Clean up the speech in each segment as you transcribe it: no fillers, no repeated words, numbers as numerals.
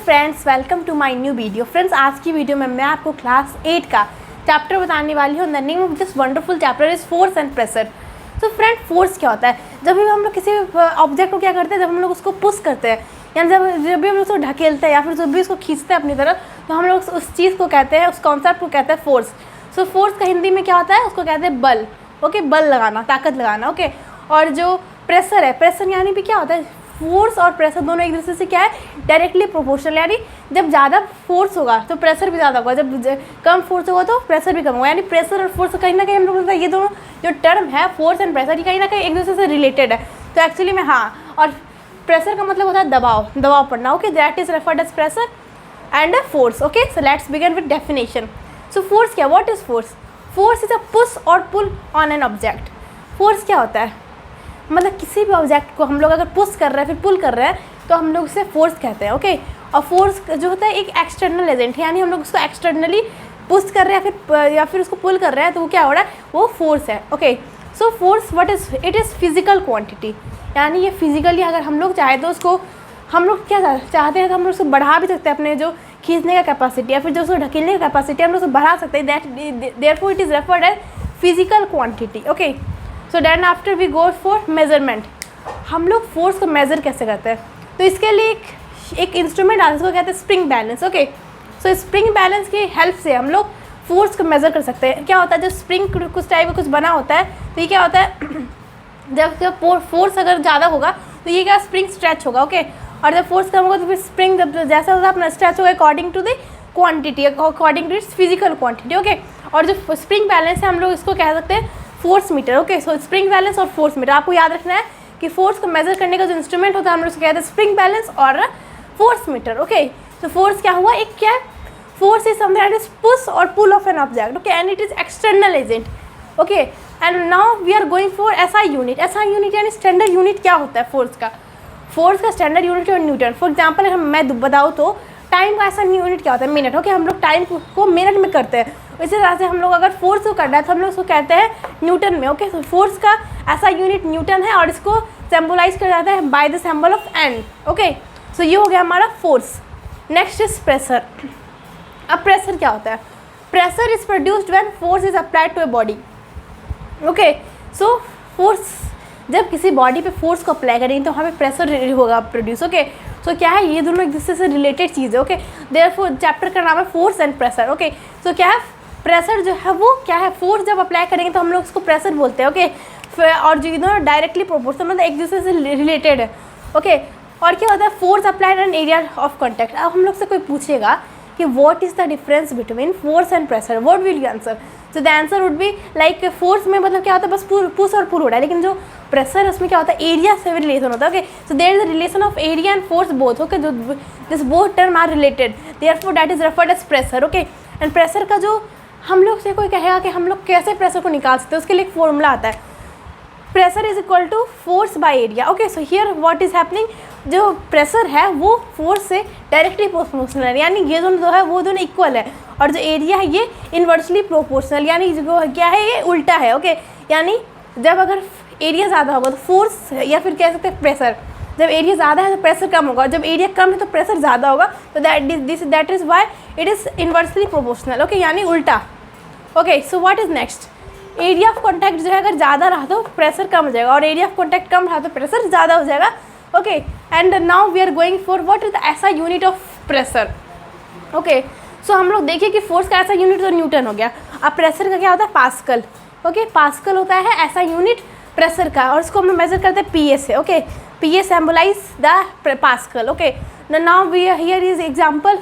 Friends, welcome to my new video. Friends, आज की video में मैं आपको क्लास 8 का चैप्टर बताने वाली हूँ। The name of this wonderful chapter is force and pressure. तो फ्रेंड, फोर्स क्या होता है? जब भी हम लोग किसी ऑब्जेक्ट को क्या करते हैं, जब हम लोग उसको पुश करते हैं, यानी जब भी हम लोग उसको ढकेलते हैं या फिर जब भी उसको खींचते हैं अपनी तरफ, तो हम लोग उस चीज़ को कहते हैं, उस कॉन्सेप्ट को कहते हैं फोर्स। सो फोर्स का हिंदी में क्या होता है? उसको कहते हैं बल। ओके, बल लगाना, ताकत लगाना। ओके, और जो प्रेशर है, प्रेशर यानी भी क्या होता है? फोर्स और प्रेशर दोनों एक दूसरे से क्या है? Directly proportional. यानी जब ज़्यादा फोर्स होगा तो प्रेशर भी ज़्यादा होगा, जब कम फोर्स होगा तो प्रेशर भी कम होगा। यानी प्रेशर और फोर्स कहीं ना कहीं हम लोग ये दोनों जो टर्म है, फोर्स एंड प्रेशर, ये कहीं ना कहीं एक दूसरे से रिलेटेड है। तो एक्चुअली में हाँ, और प्रेशर का मतलब होता है दबाव पड़ना। Okay, that is referred as pressure and a force. Okay, so let's begin with definition. So force क्या? What is force? Force is a push और pull on an object. Force क्या होता है? मतलब किसी भी ऑब्जेक्ट को हम लोग अगर पुश कर रहे हैं फिर पुल कर रहे हैं तो हम लोग उसे फोर्स कहते हैं। ओके, और फोर्स जो होता है एक एक्सटर्नल एजेंट है, यानी हम लोग उसको एक्सटर्नली पुश कर रहे हैं या फिर उसको पुल कर रहे हैं, तो वो क्या हो रहा है? वो फोर्स है। Okay, so force what is? It is physical quantity. यानी ये फिजिकली अगर हम लोग चाहे तो उसको हम लोग क्या चाहते हैं तो हम लोग उसको बढ़ा भी सकते हैं, अपने जो खींचने का कैपेसिटी या फिर जो उसको ढकेलने का कैपेसिटी हम लोग उसको बढ़ा सकते हैं। Therefore it is referred as physical quantity. Okay, so then after we go for measurement. हम लोग फोर्स को मेज़र कैसे करते हैं? तो इसके लिए एक इंस्ट्रूमेंट आता है, इसको कहते हैं spring balance. Okay, so spring balance की हेल्प से हम लोग फोर्स को मेज़र कर सकते हैं। क्या होता है? जब स्प्रिंग कुछ टाइप का कुछ बना होता है तो ये क्या होता है? जब फोर्स अगर ज़्यादा होगा तो ये क्या? स्प्रिंग स्ट्रेच होगा। ओके, और जब फोर्स कम होगा तो फिर स्प्रिंग जब जैसा होगा अपना स्ट्रेच होगा according to the quantity, according to its physical quantity. Okay, और जो स्प्रिंग बैलेंस है हम लोग इसको कह सकते हैं force meter. Okay, so spring balance और फोर्स मीटर आपको याद रखना है कि फोर्स को मेजर करने का जो इंस्ट्रूमेंट होता है हम लोग उसको कहते हैं स्प्रिंग बैलेंस और फोर्स मीटर। ओके, तो फोर्स क्या हुआ? एक क्या? Force is something that is push और pull of an object. Okay, and it is external agent. Okay, and now we are going for SI unit. SI unit यानी standard unit क्या होता है फोर्स का? फोर्स का standard unit है newton. For example अगर मैं बताऊँ तो टाइम का ऐसा यूनिट क्या होता है? मिनट। ओके, हम लोग टाइम को मिनट में करते हैं, इसी तरह से हम लोग अगर फोर्स को करना है तो हम लोग उसको कहते हैं न्यूटन में। ओके, तो फोर्स का ऐसा यूनिट न्यूटन है और इसको सिंबलाइज किया जाता है by the symbol of N. Okay, so ये हो गया हमारा फोर्स। Next is pressure. अब प्रेशर क्या होता है? Pressure is produced when force is applied to a body. Okay, so force जब किसी बॉडी पे फोर्स को अप्लाई करेंगे तो हमें प्रेशर होगा प्रोड्यूस। ओके, सो क्या है? ये दोनों एक दूसरे से रिलेटेड चीज़ है। ओके, देयरफॉर चैप्टर का नाम है फोर्स एंड प्रेशर। ओके, सो क्या है? प्रेशर जो है वो क्या है? फोर्स जब अप्लाई करेंगे तो हम लोग उसको प्रेशर बोलते हैं। ओके, और जो दोनों डायरेक्टली प्रोपोर्शनल मतलब एक दूसरे से रिलेटेड है। ओके, और क्या होता है? Force applied an area of contact. अब हम लोग से कोई पूछेगा कि what is the difference between force and pressure, what will you answer? So the answer would be like force में मतलब क्या होता है? बस पुश और पुल हो रहा है, लेकिन जो प्रेशर है उसमें क्या होता है? एरिया से भी रिलेशन होता है। Okay, so there is a relation of area and force both. Okay, जो this both term are related, therefore that is referred as pressure. Okay, and pressure का जो हम लोग से कोई कहेगा कि हम लोग कैसे प्रेशर को निकाल सकते हैं, उसके लिए एक फॉर्मूला आता है, pressure is equal to force by area. Okay, so here what is happening? जो प्रेशर है वो फोर्स से डायरेक्टली प्रोपोर्शनल है, यानी ये दोनों जो है वो दोनों इक्वल है, और जो एरिया है ये इन्वर्सली प्रोपोर्शनल, यानी जो क्या है ये उल्टा है। ओके, यानी जब अगर एरिया ज़्यादा होगा तो फोर्स या फिर कह सकते हैं प्रेशर, जब एरिया ज़्यादा है तो प्रेशर कम होगा, और जब एरिया कम है तो प्रेशर ज़्यादा होगा। तो that is why it is inversely proportional. Okay, यानी उल्टा। Okay, so what is next? Area of contact जो है अगर ज़्यादा रहा तो प्रेशर कम हो जाएगा, और एरिया ऑफ कॉन्टैक्ट कम रहा तो प्रेशर ज़्यादा हो जाएगा। Okay, and now we are going for what is the ऐसा unit of pressure. Okay, so हम लोग देखिए कि फोर्स का ऐसा यूनिट तो न्यूटन हो गया। अब प्रेशर का क्या होता है? पास्कल। ओके, पास्कल होता है ऐसा यूनिट प्रेशर का, और इसको हम मेजर करते हैं पीए से। Okay, PA symbolize the pascal. Okay, now we here is example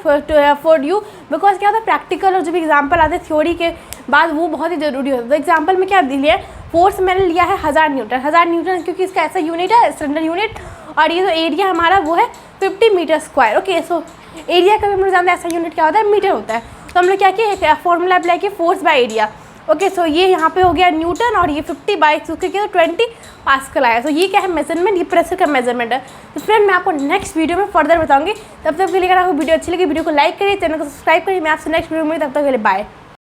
for you, because क्या होता है? प्रैक्टिकल और जो भी एग्जाम्पल आते हैं थ्योरी के बाद वो बहुत ही जरूरी होता है। तो एग्जाम्पल में क्या लिया? फोर्स मैंने लिया है 1000 न्यूटन। 1000 न्यूटन क्योंकि इसका ऐसा यूनिट है, स्टैंडर्ड यूनिट, और ये जो एरिया हमारा वो है 50 metre square. Okay, so area का भी हम लोग जानते हैं ऐसा यूनिट क्या होता है? मीटर होता है। तो हम लोग क्या किया? फॉर्मूला अप्लाई किया force by area. Okay, so ये यहाँ पे हो गया न्यूटन, और ये 50 बाई 2 के 20 पास्कल आया। सो ये क्या है? मेजरमेंट, ये प्रेशर का मेजरमेंट है। तो फ्रेंड, मैं आपको नेक्स्ट वीडियो में फर्दर बताऊंगी। तब तक के लिए अगर आपको वीडियो अच्छी लगी वीडियो को लाइक करिए, चैनल को सब्सक्राइब करिए। मैं आपसे नेक्स्ट वीडियो में, तब तक के लिए बाय।